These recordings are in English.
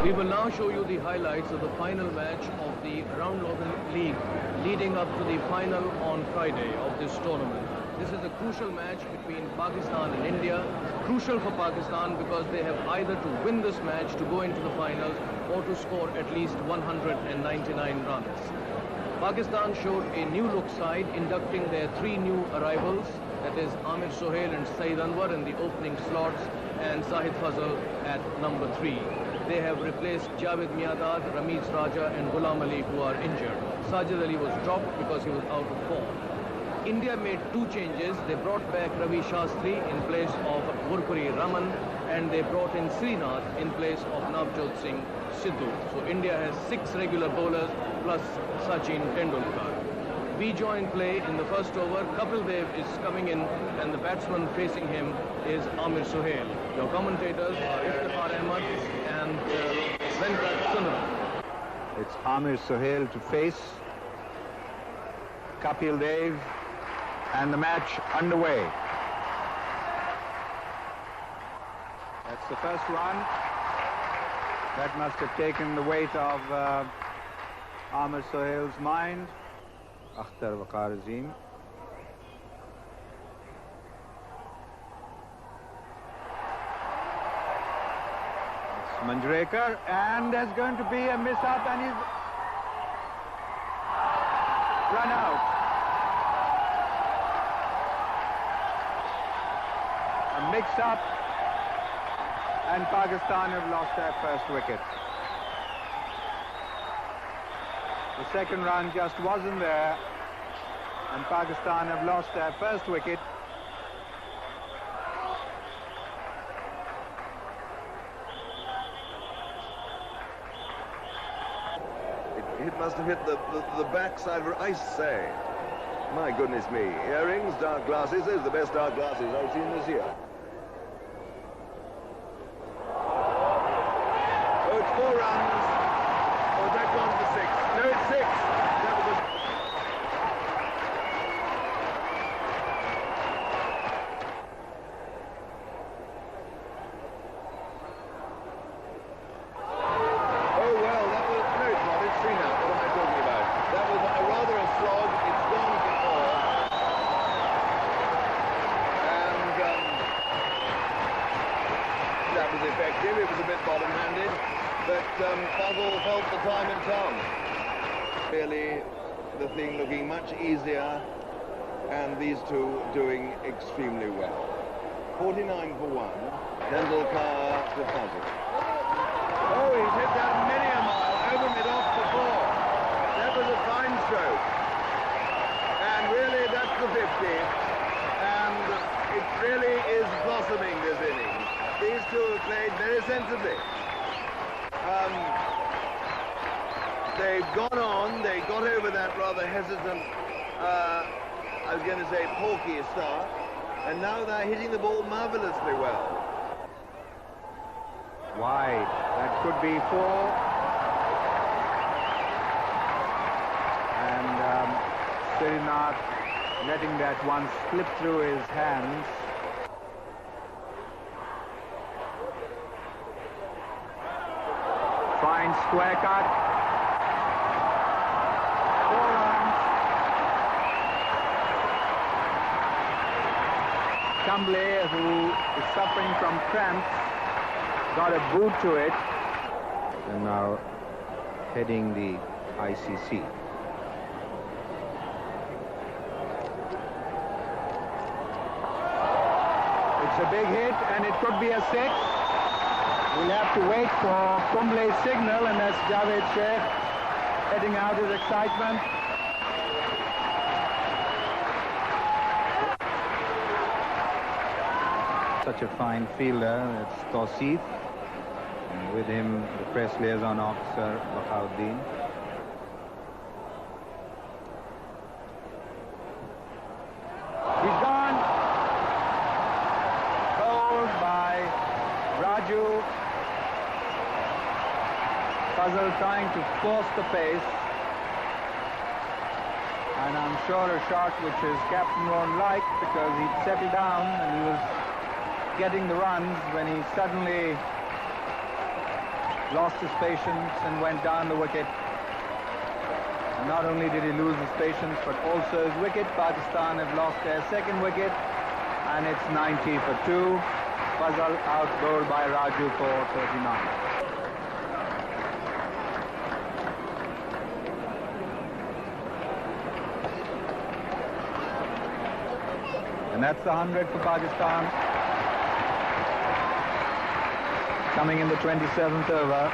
We will now show you the highlights of the final match of the round-robin league leading up to the final on Friday of this tournament. This is a crucial match between Pakistan and India. Crucial for Pakistan because they have either to win this match to go into the finals or to score at least 199 runs. Pakistan showed a new look side, inducting their 3 new arrivals, that is Amir Sohail and Saeed Anwar in the opening slots and Zahid Fazal at number 3. They have replaced Javed Miadad, Ramiz Raja and Ghulam Ali, who are injured. Sajid Ali was dropped because he was out of form. India made 2 changes. They brought back Ravi Shastri in place of Gurpuri Raman, and they brought in Srinath in place of Navjot Singh Sidhu. So India has 6 regular bowlers plus Sachin Tendulkar. We join play in the first over. Kapil Dev is coming in and the batsman facing him is Amir Sohail. Your commentators are Iftikhar Ahmed and Venkat Sundaram. It's Amir Sohail to face Kapil Dev, and the match underway. That's the first one. That must have taken the weight of Amir Sohail's mind. Akhtar Waqar Azim. It's Manjrekar, and there's going to be a miss-up, and he's run out. A mix-up, and Pakistan have lost their first wicket. The second run just wasn't there, and Pakistan have lost their first wicket. It must have hit the backside of I say. My goodness me. Earrings, dark glasses. Those are the best dark glasses I've seen this year. Oh, it's 4 runs. Oh, that gone for 6. No, it's 6. That was a... Oh, well, that was... No, it's not. It's 3 now. What am I talking about? That was rather a slog. It's gone for 4. And that was effective. It was a bit bottom-handed. But Fazal felt the time in town. Really, the thing looking much easier, and these two doing extremely well. 49 for 1. Tendulkar to Fazal. Oh, he's hit that many a mile, over mid-off for 4. That was a fine stroke. And really, that's the 50. And it really is blossoming, this innings. These two have played very sensibly. They've gone on, they got over that rather hesitant, I was going to say porky start, and now they're hitting the ball marvellously well. Wide, that could be 4. And Srinath letting that one slip through his hands. Fine square cut. 4 runs. Kamble, who is suffering from cramps, got a boot to it. And now heading the ICC. It's a big hit, and it could be a 6. We'll have to wait for Kumble's signal, and that's Javed Sheikh heading out his excitement. Such a fine fielder, it's Tawseef, and with him the press liaison officer Bahauddin. He's gone. Bowled by Raju. Fazal trying to force the pace, and I'm sure a shot which his captain won't like, because he'd settled down and he was getting the runs when he suddenly lost his patience and went down the wicket. And not only did he lose his patience, but also his wicket. Pakistan have lost their second wicket, and it's 90 for 2. Fazal out bowled by Raju for 39. And that's the 100 for Pakistan. Coming in the 27th over.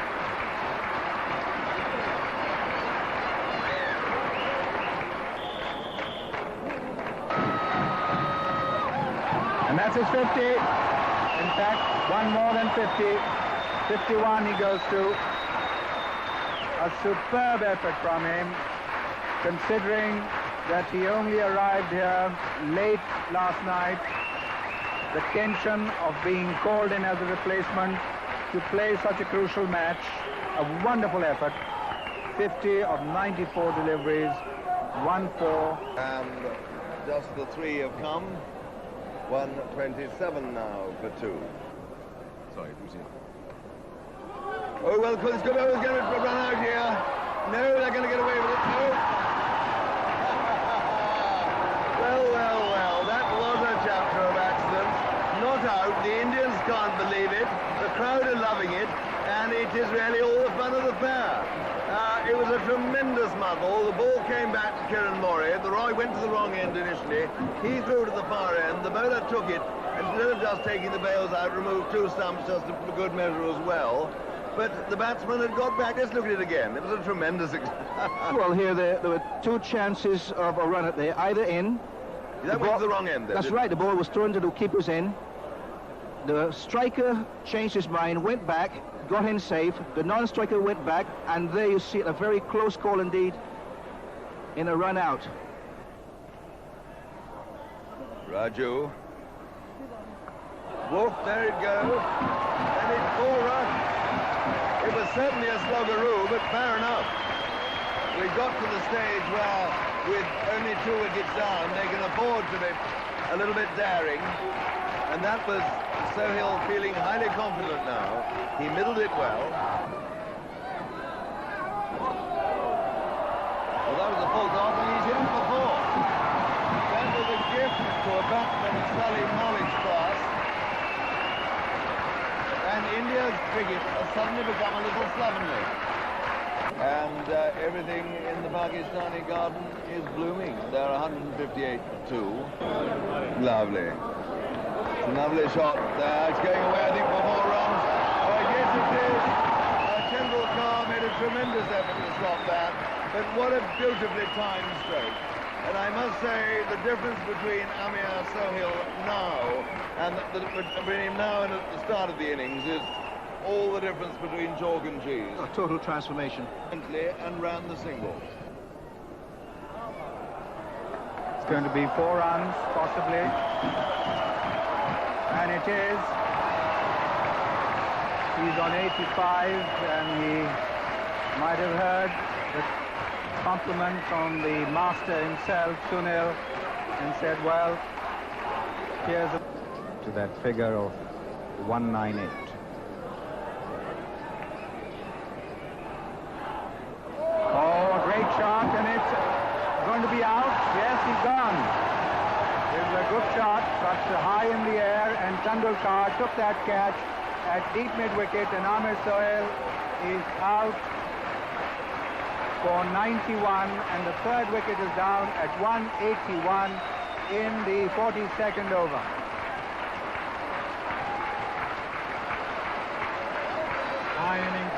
And that's his 50. In fact, one more than 50. 51 he goes to. A superb effort from him, considering that he only arrived here late last night. The tension of being called in as a replacement to play such a crucial match. A wonderful effort. 50 of 94 deliveries, 1-4. And just the 3 have come. 127 now for 2. Sorry, who's in? Oh, well, it's going to run out here. No, they're going to get away with it. No. Well, that was a chapter of accidents. Not out. The Indians can't believe it. The crowd are loving it. And it is really all the fun of the fair. It was a tremendous muddle. The ball came back to Kiran Mori. The Roy went to the wrong end initially. He threw to the far end. The bowler took it. Instead of just taking the bails out, removed 2 stumps just for good measure as well. But the batsman had got back. Let's look at it again. It was a tremendous... Well, here there were 2 chances of a run at there, either in. That went to the wrong end then. That's right. The ball was thrown to the keeper's end. The striker changed his mind, went back, got in safe. The non-striker went back, and there you see a very close call indeed in a run out. Raju. Wolf, there it goes. And it's 4 runs. It was certainly a sloggeroo, but fair enough. We got to the stage where, with only 2 wickets down, they can afford to be a little bit daring. And that was Sohail feeling highly confident now. He middled it well. Well, that was a full dart, and he's in for 4. That was a gift to a batsman of Salim Malik's class. And India's cricket has suddenly become a little slovenly. And everything in the Pakistani garden is blooming. They're 158 for 2. Lovely. Lovely shot there. It's going away, I think, for 4 runs. Oh, yes, it is. Tendulkar made a tremendous effort to stop that. But what a beautifully timed stroke. And I must say, the difference between Amir Sohail now and between him now and at the start of the innings is all the difference between chalk and cheese. A total transformation. And ran the single. It's going to be 4 runs, possibly. And it is. He's on 85, and he might have heard the compliment from the master himself, Sunil, and said, well, here's to that figure of 198. Oh, a great shot, and it's going to be out. Yes, he's gone. It was a good shot, touched high in the air, and Tendulkar took that catch at deep mid-wicket, and Amir Sohail is out for 91, and the 3rd wicket is down at 181 in the 42nd over. High innings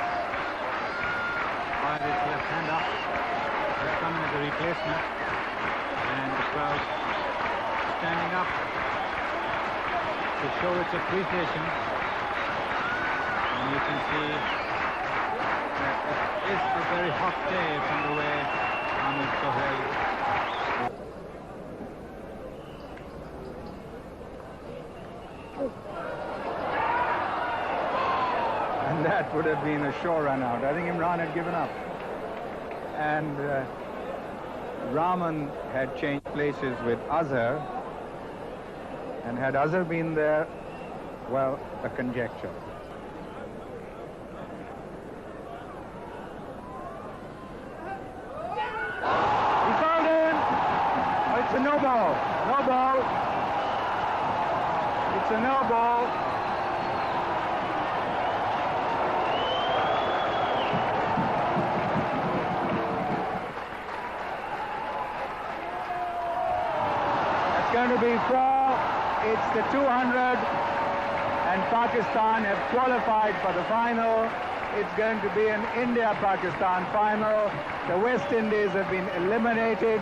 by this left-hander. They're coming as a replacement, and the crowd standing up to show its appreciation. And you can see that it is a very hot day from the way Amir Sohail. And that would have been a sure run out. I think Imran had given up. And Rahman had changed places with Azhar. And had Azhar been there, well, a conjecture. ball. No ball. It's a no ball. It's going to be 4. It's the 200, and Pakistan have qualified for the final. It's going to be an India-Pakistan final. The West Indies have been eliminated.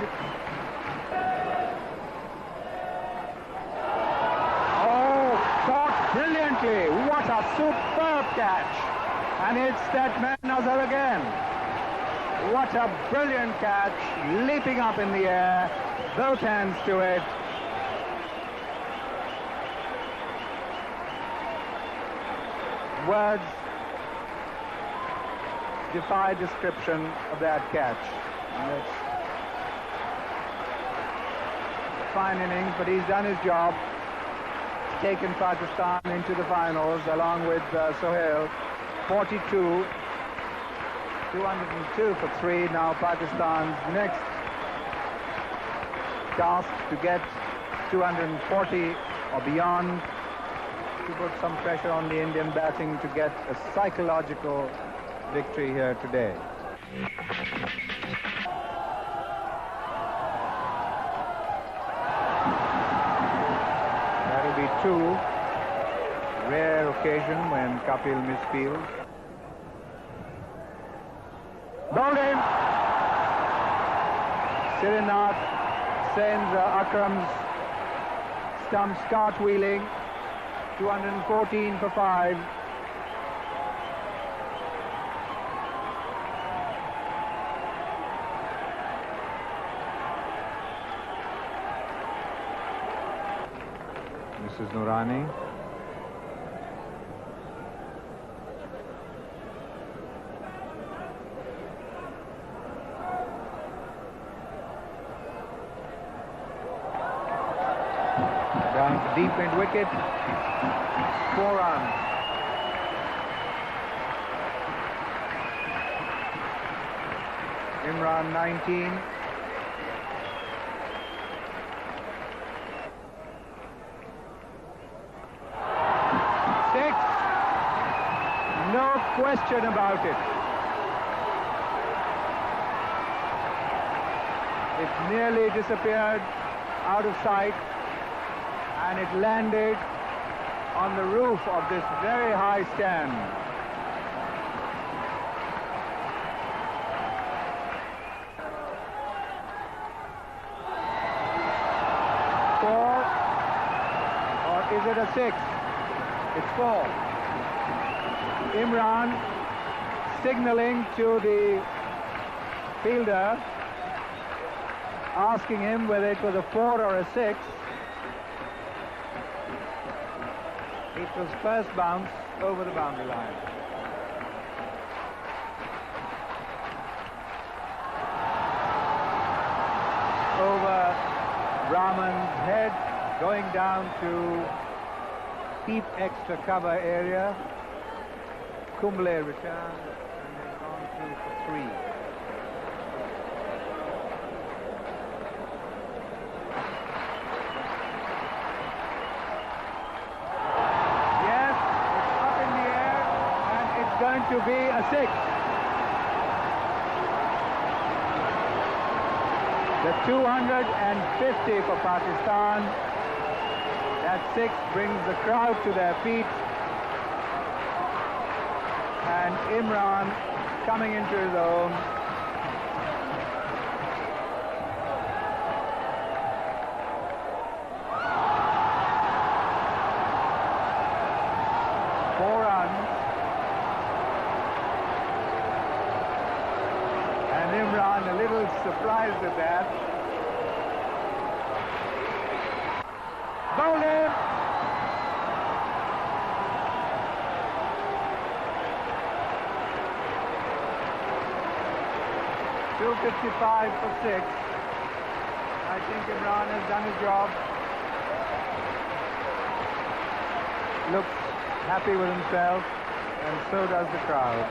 Oh, caught brilliantly. What a superb catch. And it's that man Nazar again. What a brilliant catch, leaping up in the air, both hands to it. Words defy description of that catch. And it's a fine innings, but he's done his job. Taken Pakistan into the finals along with Sohail. 42, 202 for 3. Now Pakistan's next task to get 240 or beyond, to put some pressure on the Indian batting to get a psychological victory here today. That'll be 2. Rare occasion when Kapil misfields. Bowled him. Srinath sends Akram's stumps cartwheeling. 214 for 5. Mrs. Noorani. Down to deep end wicket. 4 runs. Imran 19. No question about it. It nearly disappeared out of sight, and it landed on the roof of this very high stand. Four, or is it a 6? It's 4. Imran signaling to the fielder, asking him whether it was a 4 or a 6. It was first bounce over the boundary line. Over Rahman's head, going down to deep extra cover area. Kumble returned, and they've gone through for 3. Yes, it's up in the air, and it's going to be a 6. The 250 for Pakistan. That 6 brings the crowd to their feet. And Imran coming into his own. Four runs. And Imran a little surprised at that. Bowled him. .255 for 6. I think Imran has done his job. Looks happy with himself, and so does the crowd.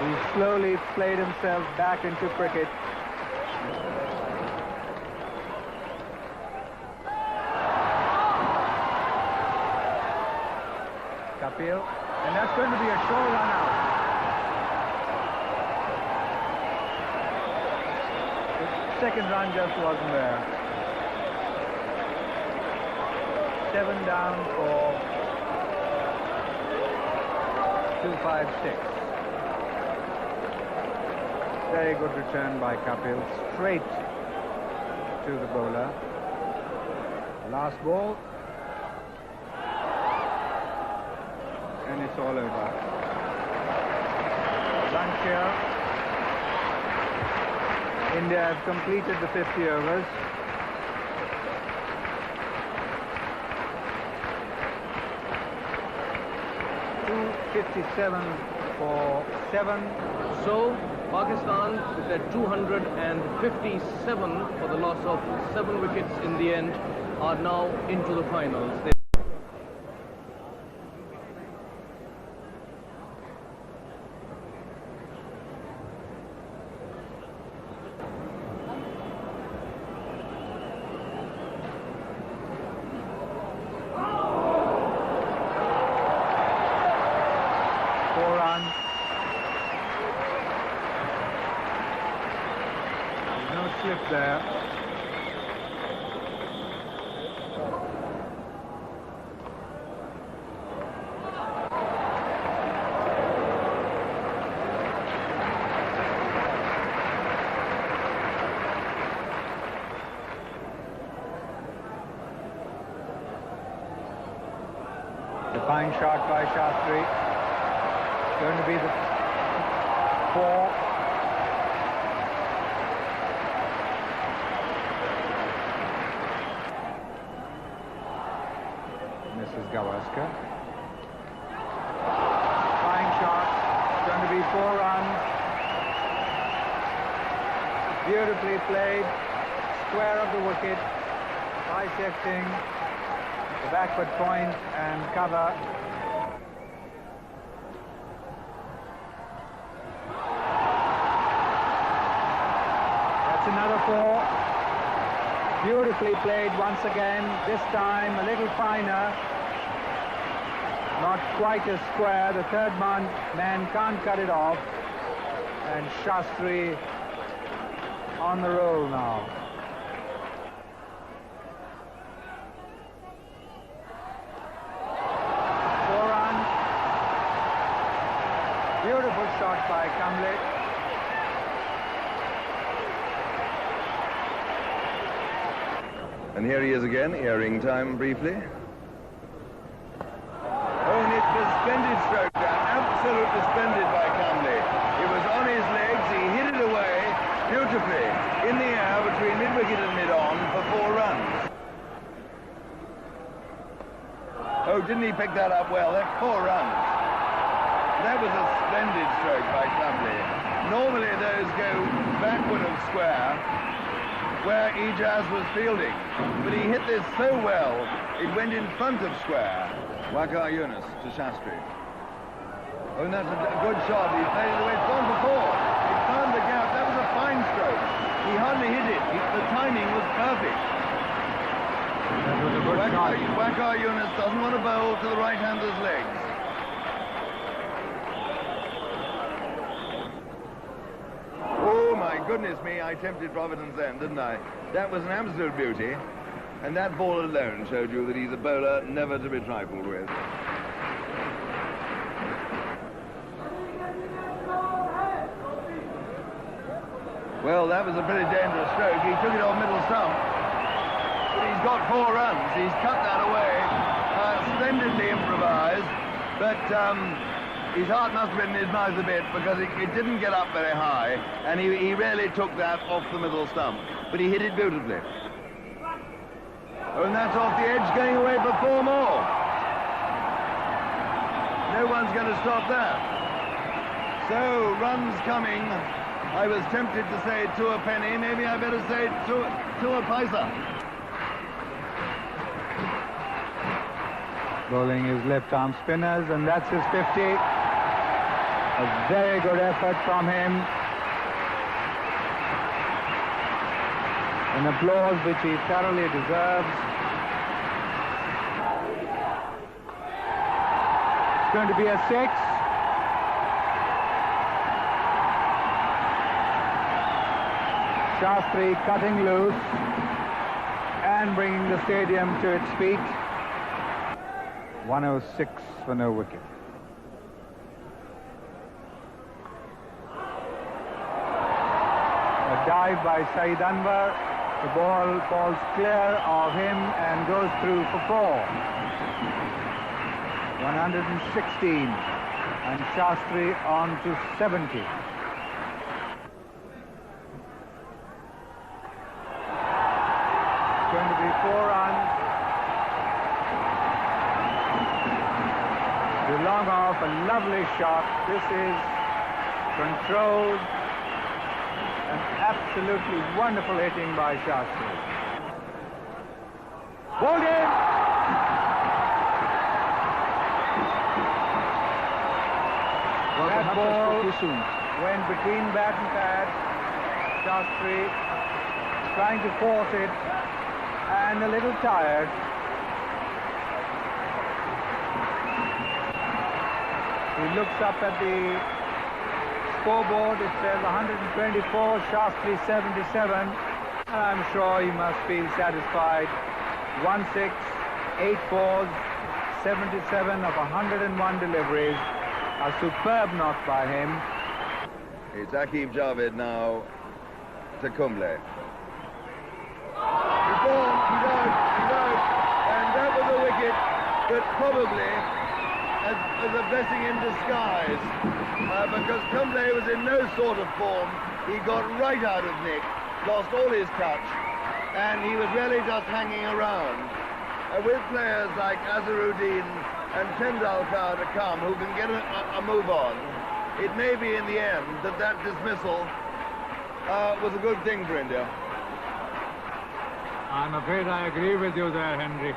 He slowly played himself back into cricket. Kapil, and that's going to be a sure run out. The second run just wasn't there. 7 down for 256. Very good return by Kapil, straight to the bowler. Last ball. And it's all over. Run here. India have completed the 50 overs. .257 for 7. So, Pakistan with their 257 for the loss of 7 wickets in the end are now into the finals. Slip there. The fine shot by Shastri. It's going to be the 4. Gavaskar. Fine shot. It's going to be 4 runs. Beautifully played. Square of the wicket. Bisecting the backward point and cover. That's another 4. Beautifully played once again. This time a little finer. Not quite as square. The third man can't cut it off. And Shastri on the roll now. Four runs. Beautiful shot by Kamble. And here he is again, airing time briefly. Splendid stroke there, absolutely splendid by Kamble. It was on his legs, he hit it away beautifully in the air between mid-wicket and mid-on for 4 runs. Oh, didn't he pick that up well? That's 4 runs. That was a splendid stroke by Kamble. Normally those go backward of square where Ijaz was fielding, but he hit this so well it went in front of square. Waqar Yunus to Shastri. Oh, and that's a good shot. He played it away. It's gone for 4. He found the gap. That was a fine stroke. He hardly hit it. The timing was perfect. That was a good shot. Waqar Yunus doesn't want to bowl to the right-hander's legs. Oh, my goodness me. I tempted Providence then, didn't I? That was an absolute beauty. And that ball alone showed you that he's a bowler never to be trifled with. Well, that was a pretty dangerous stroke. He took it off middle stump. But he's got 4 runs. He's cut that away. Splendidly improvised. But his heart must have been in his mouth a bit because it didn't get up very high. And he really took that off the middle stump. But he hit it beautifully. Oh, and that's off the edge, going away for 4 more. No one's going to stop that. So, runs coming. I was tempted to say 2 a penny. Maybe I better say 2 a paisa. Bowling his left-arm spinners, and that's his 50. A very good effort from him. An applause which he thoroughly deserves. It's going to be a 6. Shastri cutting loose and bringing the stadium to its feet. 106 for no wicket. A dive by Saeed Anwar. The ball falls clear of him and goes through for 4. 116 and Shastri on to 70. Going to be 4 runs. The long off, a lovely shot. This is controlled and absolutely wonderful hitting by Shastri. Bowled in. That ball went between bat and pad. Shastri trying to force it and a little tired. He looks up at the scoreboard. It says 124, Shastri 77. And I'm sure he must feel satisfied. 1-6, 8 fours, 77 of 101 deliveries. A superb knock by him. It's Aqib Javed now to Kumble. He's out, and that was a wicket that probably as a blessing in disguise, because Kumble was in no sort of form. He got right out of nick, lost all his touch, and he was really just hanging around. With players like Azharuddin and Tendulkar to come who can get a move on, it may be in the end that dismissal was a good thing for India. I'm afraid I agree with you there, Henry.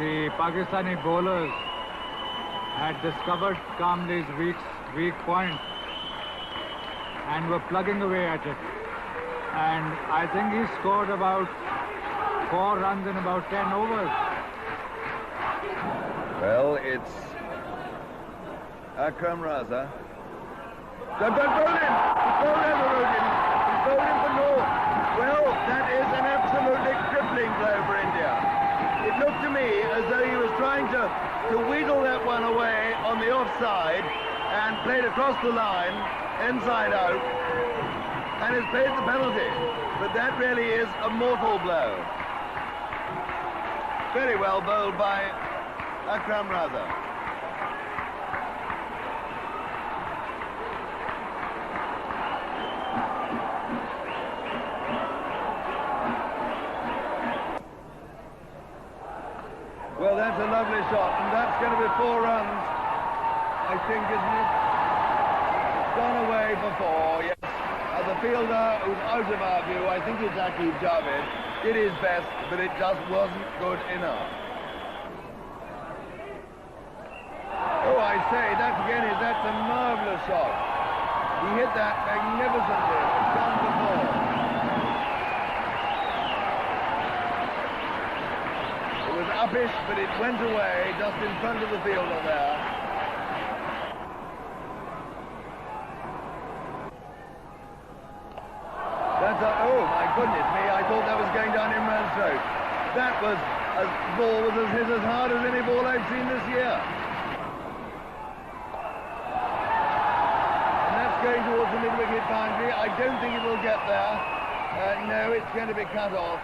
The Pakistani bowlers had discovered Kambli's weak point and were plugging away at it. And I think he scored about 4 runs in about 10 overs. Well, it's Akram Raza. They've got bowled in. He's bowled Azharuddin. He's bowled in for North. Well, that is an absolutely crippling blow for India. It looked to me as though he was trying to wheedle that one away on the offside and played across the line, inside out, and has paid the penalty. But that really is a mortal blow. Very well bowled by Akram Raza. Well, that's a lovely shot, and that's going to be 4 runs, I think, isn't it? It's gone away for 4, yes. The fielder, who's out of our view, I think it's Aqib Javed, did his best, but it just wasn't good enough. Oh, I say, that's a marvellous shot. He hit that magnificently. It's gone for 4. It was uppish, but it went away just in front of the fielder there. Oh my goodness me, I thought that was going down Imran's throat. That was a ball was hit as hard as any ball I've seen this year. And that's going towards the mid-wicket boundary. I don't think it will get there. No, it's going to be cut off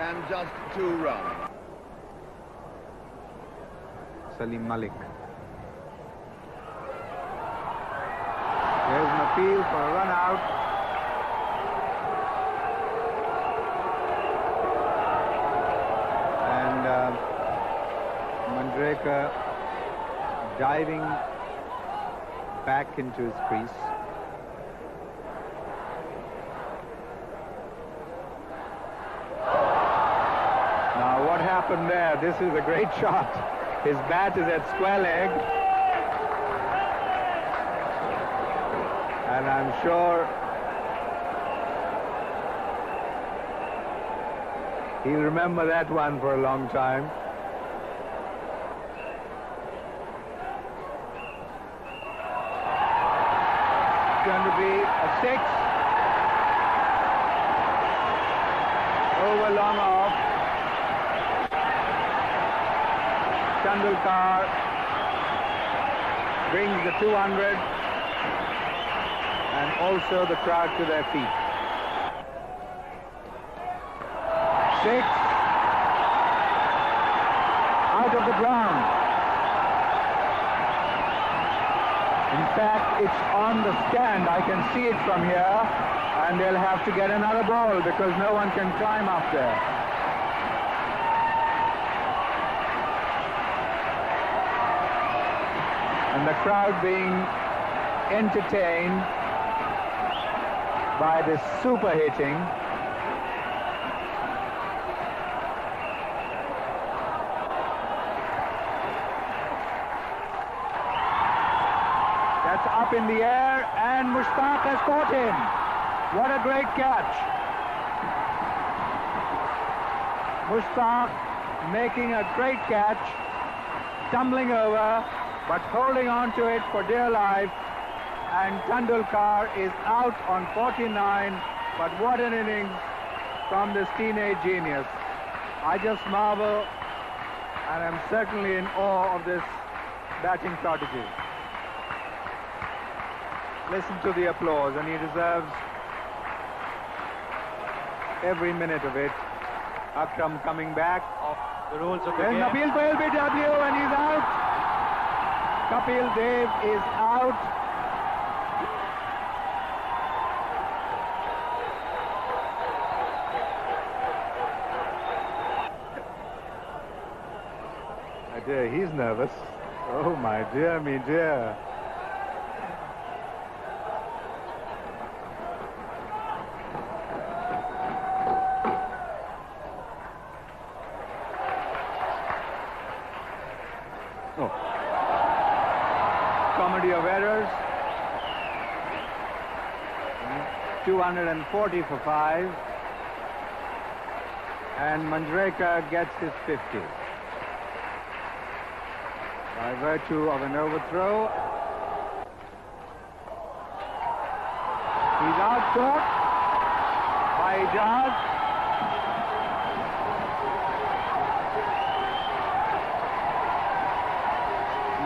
and just 2 runs. Salim Malik. There's an appeal for a run out. And Manjrekar diving back into his crease. Now what happened there? This is a great shot. His bat is at square leg. And I'm sure he'll remember that one for a long time. It's going to be a 6. Over long off. Tendulkar brings the 200 and also the crowd to their feet. 6 out of the ground. In fact, it's on the stand. I can see it from here, and they'll have to get another ball because no one can climb up there. And the crowd being entertained by this super hitting. That's up in the air, and Mushtaq has caught him. What a great catch. Mushtaq making a great catch, tumbling over, but holding on to it for dear life. And Tendulkar is out on 49, but what an innings from this teenage genius. I just marvel, and I'm certainly in awe of this batting prodigy. Listen to the applause, and he deserves every minute of it. Akram coming back. The rules of the There's game. Nabil for LBW, and he's out. Kapil Dev is out. My dear, he's nervous. Oh, my dear, me dear. Oh. Comedy of errors. 240 for 5. And Manjrekar gets his 50. By virtue of an overthrow. He's out-caught by Ijaz.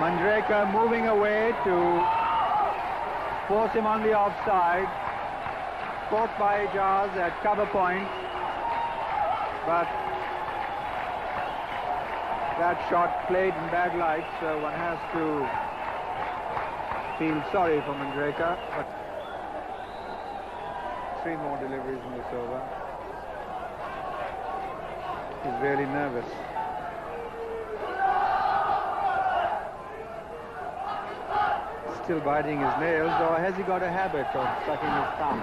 Manjrekar moving away to force him on the offside. Caught by Ijaz at cover point. But that shot played in bad light, so one has to feel sorry for Manjrekar. But 3 more deliveries in this over. He's really nervous. Still biting his nails, or has he got a habit of sucking his thumb?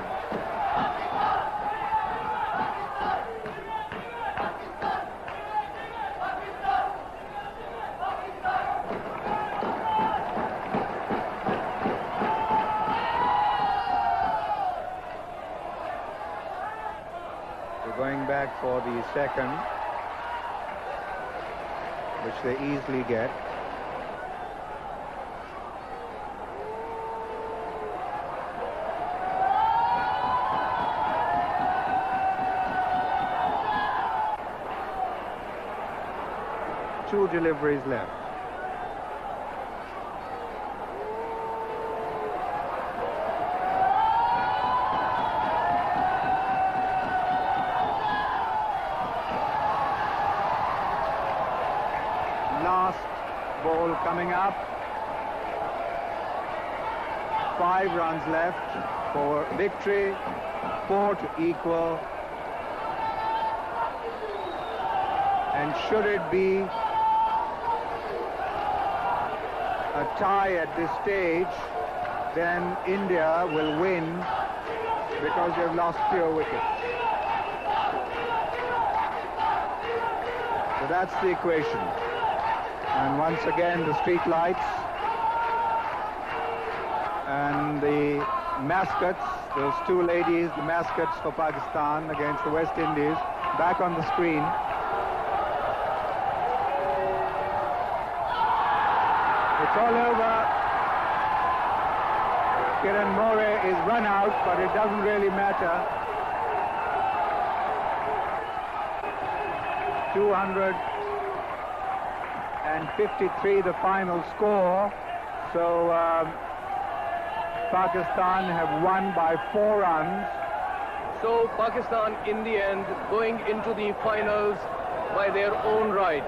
We're going back for the second, which they easily get. Two deliveries left. Last ball coming up. 5 runs left for victory, 4 to equal. And should it be a tie at this stage, then India will win because they've lost fewer wickets. So that's the equation. And once again, the street lights and the mascots, those two ladies, the mascots for Pakistan against the West Indies, back on the screen. It's all over. Kiran More is run out, but it doesn't really matter. 253 the final score. So Pakistan have won by 4 runs. So Pakistan in the end going into the finals by their own right.